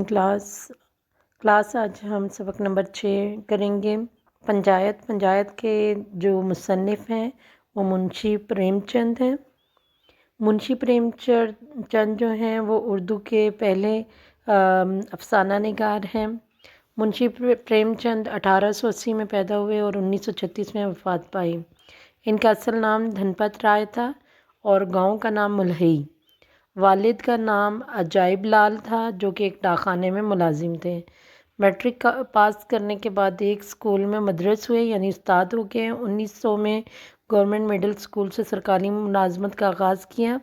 Second class آج ہم سبق نمبر 6 کریں گے۔ پنجایت کے جو مصنف ہیں وہ منشی پریم چند ہیں۔ منشی پریم چند جو ہیں وہ اردو کے پہلے افسانہ نگار ہیں۔ منشی پریم چند 1880 میں پیدا ہوئے اور 1936 میں وفات پائی۔ ان کا اصل نام دھنپت رائے تھا اور گاؤں کا نام ملہئی۔ والد کا نام عجائب لال تھا جو کہ ایک ڈاکخانے میں ملازم تھے۔ میٹرک پاس کرنے کے بعد ایک اسکول میں مدرس ہوئے یعنی استاد ہو گئے۔ 1900 میں گورنمنٹ مڈل اسکول سے سرکاری ملازمت کا آغاز کیا۔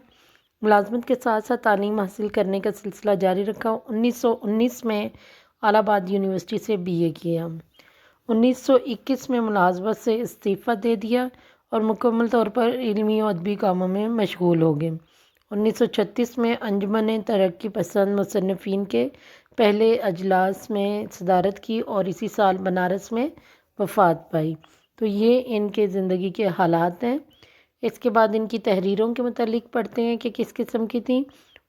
ملازمت کے ساتھ ساتھ تعلیم حاصل کرنے کا سلسلہ جاری رکھا۔ 1919 میں الہ آباد یونیورسٹی سے BA کیا۔ 1921 میں ملازمت سے استعفیٰ دے دیا اور مکمل طور پر علمی و ادبی کاموں میں مشغول ہو گئے۔ 1936 میں انجمن ترقی پسند مصنفین کے پہلے اجلاس میں صدارت کی اور اسی سال بنارس میں وفات پائی۔ تو یہ ان کے زندگی کے حالات ہیں۔ اس کے بعد ان کی تحریروں کے متعلق پڑھتے ہیں کہ کس قسم کی تھیں۔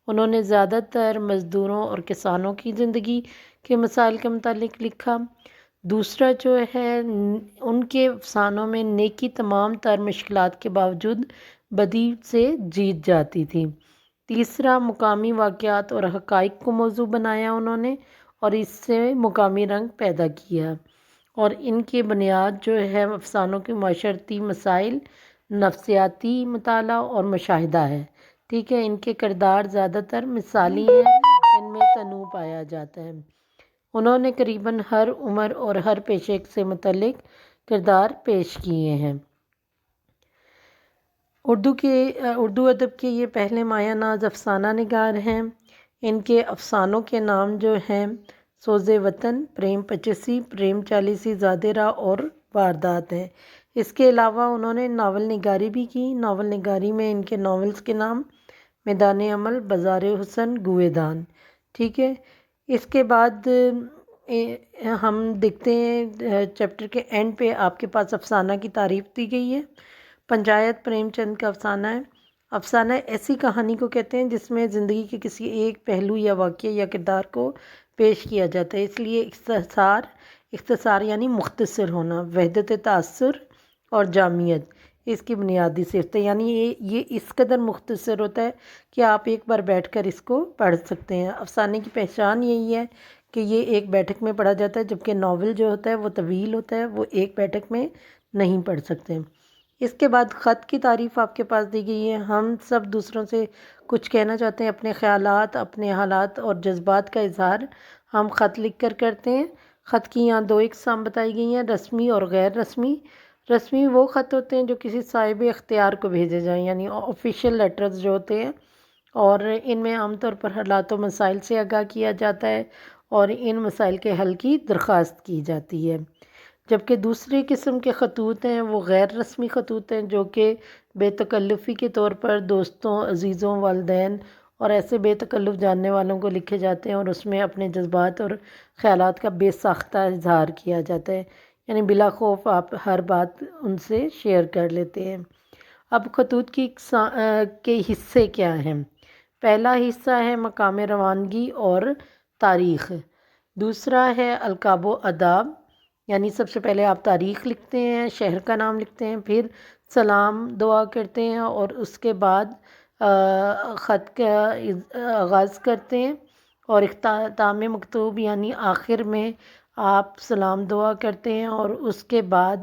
انہوں نے زیادہ تر مزدوروں اور کسانوں کی زندگی کے مسائل کے متعلق لکھا۔ دوسرا جو ہے ان کے افسانوں میں نیکی تمام تر مشکلات کے باوجود بدی سے جیت جاتی تھی۔ تیسرا مقامی واقعات اور حقائق کو موضوع بنایا انہوں نے اور اس سے مقامی رنگ پیدا کیا۔ اور ان کی بنیاد جو ہے افسانوں کے معاشرتی مسائل، نفسیاتی مطالعہ اور مشاہدہ ہے۔ ٹھیک ہے، ان کے کردار زیادہ تر مثالی ہیں، ان میں تنوع پایا جاتا ہے۔ انہوں نے قریباً ہر عمر اور ہر پیشے سے متعلق کردار پیش کیے ہیں۔ اردو ادب کے یہ پہلے مایہ ناز افسانہ نگار ہیں۔ ان کے افسانوں کے نام جو ہیں سوز وطن، پریم پچیسی، پریم چالیسی، زادِ راہ اور واردات ہیں۔ اس کے علاوہ انہوں نے ناول نگاری بھی کی۔ ناول نگاری میں ان کے ناولز کے نام میدان عمل، بازار حسن، گوئے دان۔ ٹھیک ہے، اس کے بعد ہم دیکھتے ہیں چیپٹر کے اینڈ پہ آپ کے پاس افسانہ کی تعریف دی گئی ہے۔ پنجایت پریم چند کا افسانہ ہے۔ افسانہ ایسی کہانی کو کہتے ہیں جس میں زندگی کے کسی ایک پہلو یا واقعے یا کردار کو پیش کیا جاتا ہے۔ اس لیے اختصار یعنی مختصر ہونا، وحدت تاثر اور جامعیت اس کی بنیادی صفت ہے۔ یعنی یہ اس قدر مختصر ہوتا ہے کہ آپ ایک بار بیٹھ کر اس کو پڑھ سکتے ہیں۔ افسانے کی پہچان یہی ہے کہ یہ ایک بیٹھک میں پڑھا جاتا ہے، جبکہ ناول جو ہوتا ہے وہ طویل ہوتا ہے، وہ ایک بیٹھک میں نہیں پڑھ سکتے۔ اس کے بعد خط کی تعریف آپ کے پاس دی گئی ہے۔ ہم سب دوسروں سے کچھ کہنا چاہتے ہیں، اپنے خیالات، اپنے حالات اور جذبات کا اظہار ہم خط لکھ کر کرتے ہیں۔ خط کی یہاں 2 اقسام بتائی گئی ہیں، رسمی اور غیر رسمی۔ رسمی وہ خط ہوتے ہیں جو کسی صاحب اختیار کو بھیجے جائیں، یعنی آفیشیل لیٹرز جو ہوتے ہیں، اور ان میں عام طور پر حالات و مسائل سے آگاہ کیا جاتا ہے اور ان مسائل کے حل کی درخواست کی جاتی ہے۔ جبکہ دوسری قسم کے خطوط ہیں وہ غیر رسمی خطوط ہیں جو کہ بے تکلفی کے طور پر دوستوں، عزیزوں، والدین اور ایسے بے تکلف جاننے والوں کو لکھے جاتے ہیں اور اس میں اپنے جذبات اور خیالات کا بے ساختہ اظہار کیا جاتا ہے، یعنی بلا خوف آپ ہر بات ان سے شیئر کر لیتے ہیں۔ اب خطوط کے حصے کیا ہیں؟ پہلا حصہ ہے مقام روانگی اور تاریخ۔ دوسرا ہے القاب و آداب، یعنی سب سے پہلے آپ تاریخ لکھتے ہیں، شہر کا نام لکھتے ہیں، پھر سلام دعا کرتے ہیں اور اس کے بعد خط کا آغاز کرتے ہیں اور اختتام مکتوب یعنی آخر میں آپ سلام دعا کرتے ہیں اور اس کے بعد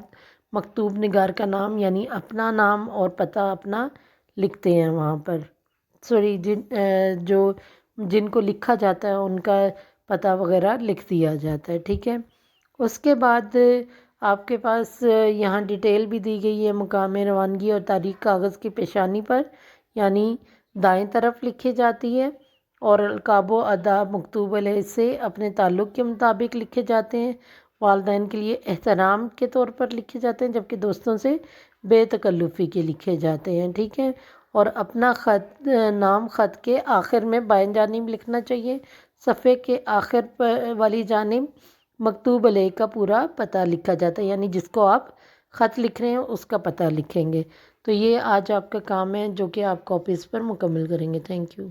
مکتوب نگار کا نام یعنی اپنا نام اور پتہ اپنا لکھتے ہیں وہاں پر۔ جن کو لکھا جاتا ہے ان کا پتہ وغیرہ لکھ دیا جاتا ہے۔ ٹھیک ہے، اس کے بعد آپ کے پاس یہاں ڈیٹیل بھی دی گئی ہے مقام روانگی اور تاریخ کاغذ کی پیشانی پر یعنی دائیں طرف لکھی جاتی ہے، اور القاب و آداب مکتوب علیہ سے اپنے تعلق کے مطابق لکھے جاتے ہیں۔ والدین کے لیے احترام کے طور پر لکھے جاتے ہیں، جبکہ دوستوں سے بے تکلفی کے لکھے جاتے ہیں۔ ٹھیک ہے، اور اپنا نام خط کے آخر میں بائیں جانب لکھنا چاہیے۔ صفحے کے آخر والی جانب مکتوب علیہ کا پورا پتہ لکھا جاتا ہے، یعنی جس کو آپ خط لکھ رہے ہیں اس کا پتہ لکھیں گے۔ تو یہ آج آپ کا کام ہے جو کہ آپ کاپیز پر مکمل کریں گے۔ Thank you.